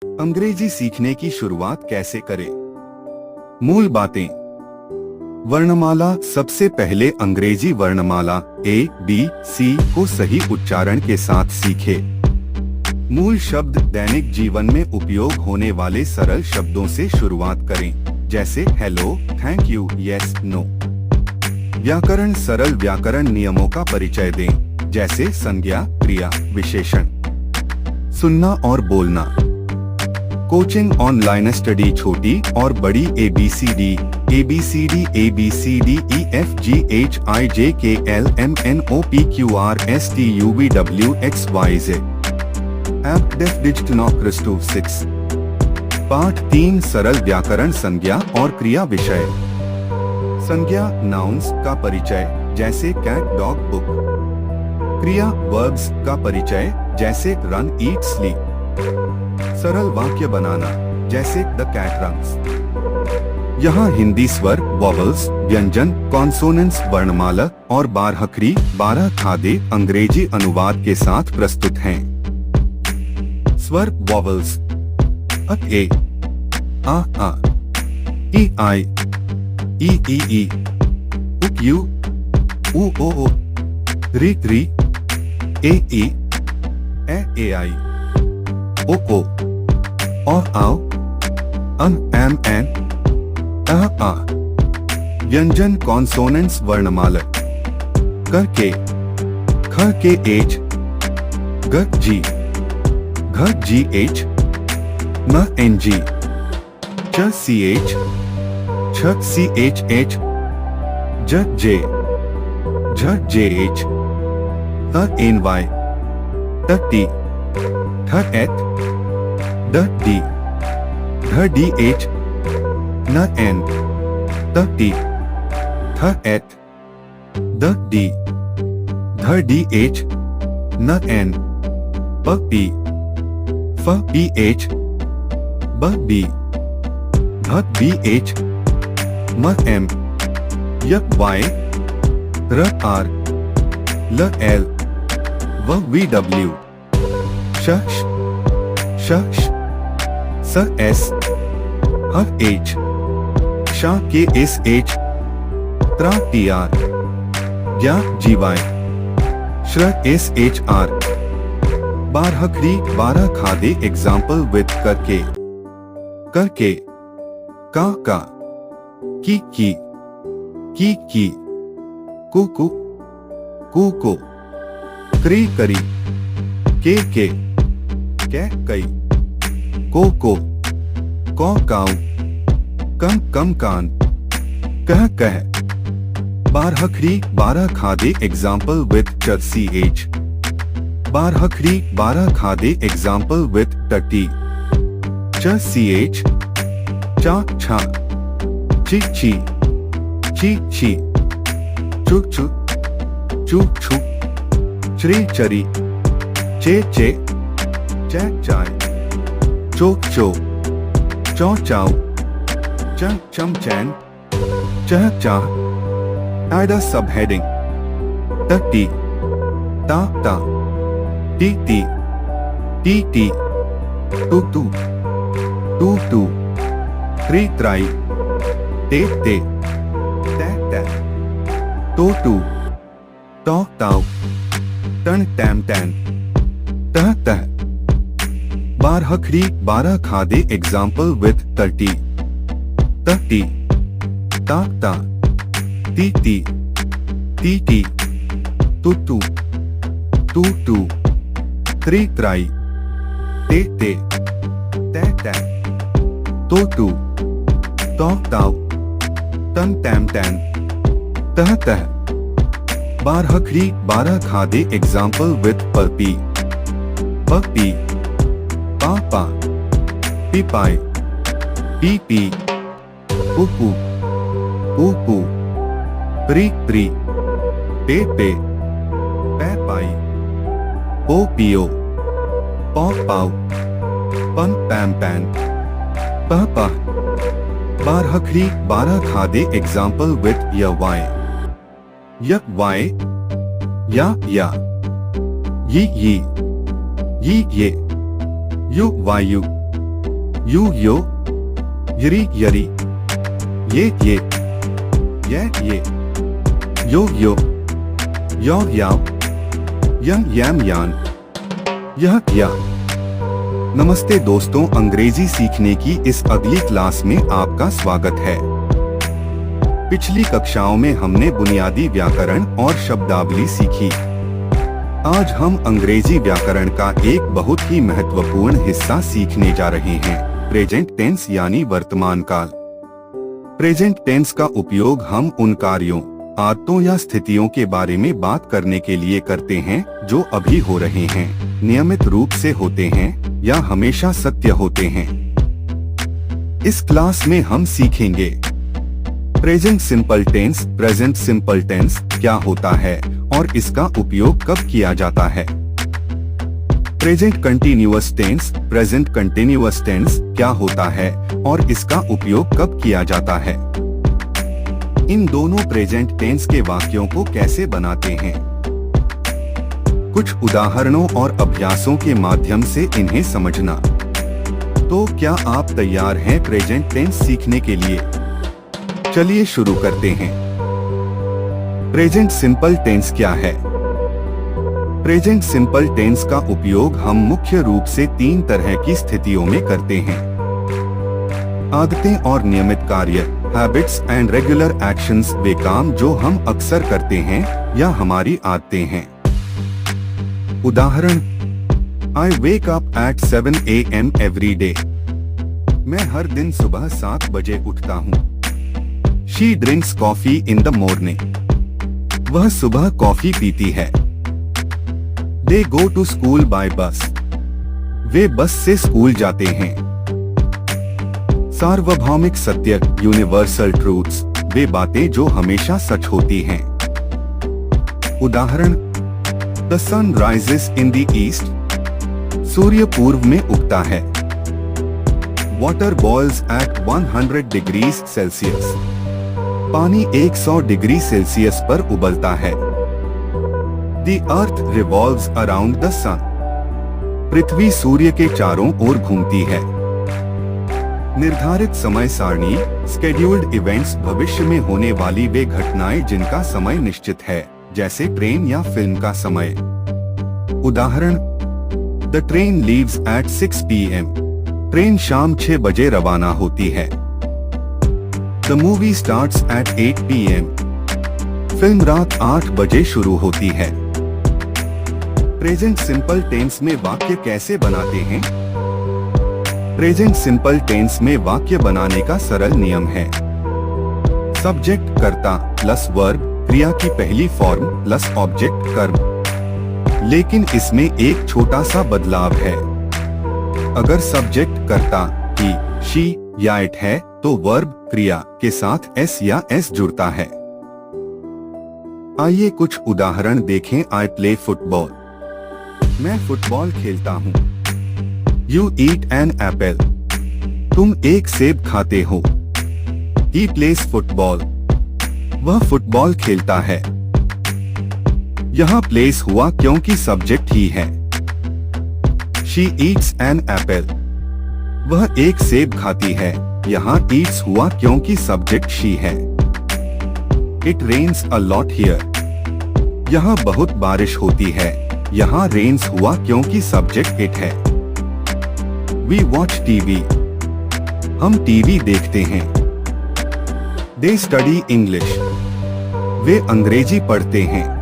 अंग्रेजी सीखने की शुरुआत कैसे करें? मूल बातें। वर्णमाला। सबसे पहले अंग्रेजी वर्णमाला A-B-C को सही उच्चारण के साथ सीखें। मूल शब्द। दैनिक जीवन में उपयोग होने वाले सरल शब्दों से शुरुआत करें, जैसे hello, thank you, yes, no. व्याकरण। सरल व्याकरण नियमों का परिचय दें, जैसे संज्ञा, क्रिया, विशेषण। सुनना और बोलना। कोचिंग। Online study. छोटी और बड़ी ABCD ABCD ABCD EFG HIJK LMNO PQR STUV WXYZ। App डेफ डिजिटल क्रिस्टो 6। पाठ 3। सरल व्याकरण। संज्ञा और क्रिया। विषय। संज्ञा। नाउन्स का परिचय, जैसे कैट, डॉग, बुक। क्रिया। वर्ब्स का परिचय, जैसे रन, ईट, स्लीप। सरल वाक्य बनाना, जैसे द कैट रन्स। यहाँ हिंदी स्वर, वॉवल्स, व्यंजन, कॉन्सोनेंट्स, वर्णमाला और बारहखरी 12 खादे अंग्रेजी अनुवाद के साथ प्रस्तुत हैं। स्वर। वॉवल्स। अ, ए, आ, ई, आई, ई, उ, यू, उ, ओ, री, ए, आई, ओ, आओ, एम, एन, आ। व्यंजन। कॉन्सोनेंट्स। वर्णमाला। क, के, एच, जी, एच, न, एन, जी, च, C, H, H, J, H, N, Y, T, H, D, H, न, N, T, H, D, H, न, N, P, H, B, H, म, एम, वाई, आर, ल, L, V, W, श, S, H, K, S, H, T, R, G, Y, S, H, R. बारहखरी 12 खादे। Example with करके, का, की, कु, करी, के, कई, को, काऊ, कम, कान, कह। बारहखरी 12 खादे। Example with ch। बारहखरी 12 खादे। एग्जाम्पल विथ टी, ch, छा, ची, चू, चरी, चे, चाय, चो, चाव, चम, चैन, चाह। Add a subheading. टी, ता, टी, टू, त्राई, ते, कै, तो, ताव, टन, टैन, तह। बारहखरी 12 खादे। एग्जाम्पल विथ टी, ता, टी, टू, त्राई, ते, तो, ताव, टन, टैन, तह। बारहखरी 12 खादे। एग्जाम्पल विथ पपी, पापा, पीपाई, पी, ऊपू, प्री, पे, पाई, पियो, पाव, पैन, पह। बारहखरी 12 खादे। एग्जाम्पल विथ वाई, या, ये, यू, वायु, यू यो, यरी यरी, ये, ये, यो याव, याम यान, यह या। नमस्ते दोस्तों, अंग्रेजी सीखने की इस अगली क्लास में आपका स्वागत है। पिछली कक्षाओं में हमने बुनियादी व्याकरण और शब्दावली सीखी। आज हम अंग्रेजी व्याकरण का एक बहुत ही महत्वपूर्ण हिस्सा सीखने जा रहे हैं, प्रेजेंट टेंस यानी वर्तमान काल। प्रेजेंट टेंस का उपयोग हम उन कार्यों, आदतों या स्थितियों के बारे में बात करने के लिए करते हैं जो अभी हो रहे हैं, नियमित रूप से होते हैं या हमेशा सत्य होते हैं। इस क्लास में हम सीखेंगे present simple tense, present simple tense क्या होता है और इसका उपयोग कब किया जाता है। Present continuous tense, present continuous tense क्या होता है और इसका उपयोग कब किया जाता है। इन दोनों प्रेजेंट टेंस के वाक्यों को कैसे बनाते हैं, कुछ उदाहरणों और अभ्यासों के माध्यम से इन्हें समझना। तो क्या आप तैयार हैं प्रेजेंट टेंस सीखने के लिए? चलिए शुरू करते हैं। प्रेजेंट सिंपल टेंस क्या है? प्रेजेंट सिंपल टेंस का उपयोग हम मुख्य रूप से 3 तरह की स्थितियों में करते हैं। आदतें और नियमित कार्य, हैबिट्स एंड रेगुलर एक्शंस, वे काम जो हम अक्सर करते हैं या हमारी आदतें हैं। उदाहरण, I wake up at 7 AM every day. मैं हर दिन सुबह 7 बजे उठता हूँ। She drinks coffee in the morning. वह सुबह कॉफी पीती है। They go to school by bus. वे बस से स्कूल जाते हैं। सार्वभौमिक सत्य, यूनिवर्सल ट्रूथ्स, वे बातें जो हमेशा सच होती हैं। उदाहरण, The sun rises in the east. सूर्य पूर्व में उगता है। Water boils at 100 degrees Celsius. पानी 100 डिग्री सेल्सियस पर उबलता है। The earth revolves around the sun. पृथ्वी सूर्य के चारों ओर घूमती है। निर्धारित समय सारणी, स्केड्यूल्ड इवेंट्स, भविष्य में होने वाली वे घटनाएं जिनका समय निश्चित है, जैसे ट्रेन या फिल्म का समय। उदाहरण, The train leaves at 6 PM. Train शाम 6 बजे रवाना होती है। The movie starts at 8 PM. Film रात 8 बजे शुरू होती है। प्रेजेंट सिंपल टेंस में वाक्य कैसे बनाते हैं? प्रेजेंट सिंपल टेंस में वाक्य बनाने का सरल नियम है। सब्जेक्ट कर्ता प्लस वर्ब, क्रिया की पहली फॉर्म प्लस ऑब्जेक्ट कर्म। लेकिन इसमें एक छोटा सा बदलाव है। अगर सब्जेक्ट कर्ता ही, शी या इट है तो वर्ब क्रिया के साथ एस या एस जुड़ता है। आइए कुछ उदाहरण देखें। I play football. मैं फुटबॉल खेलता हूँ। You eat an apple. तुम एक सेब खाते हो। He plays football. वह फुटबॉल खेलता है। यहाँ प्लेस हुआ क्योंकि सब्जेक्ट ही है। She eats an apple. वह एक सेब खाती है। यहाँ ईट्स हुआ क्योंकि सब्जेक्ट शी है। It rains a lot here. यहाँ बहुत बारिश होती है। यहाँ रेन्स हुआ क्योंकि सब्जेक्ट इट है। We watch TV. हम टीवी देखते हैं। They study English. वे अंग्रेजी पढ़ते हैं।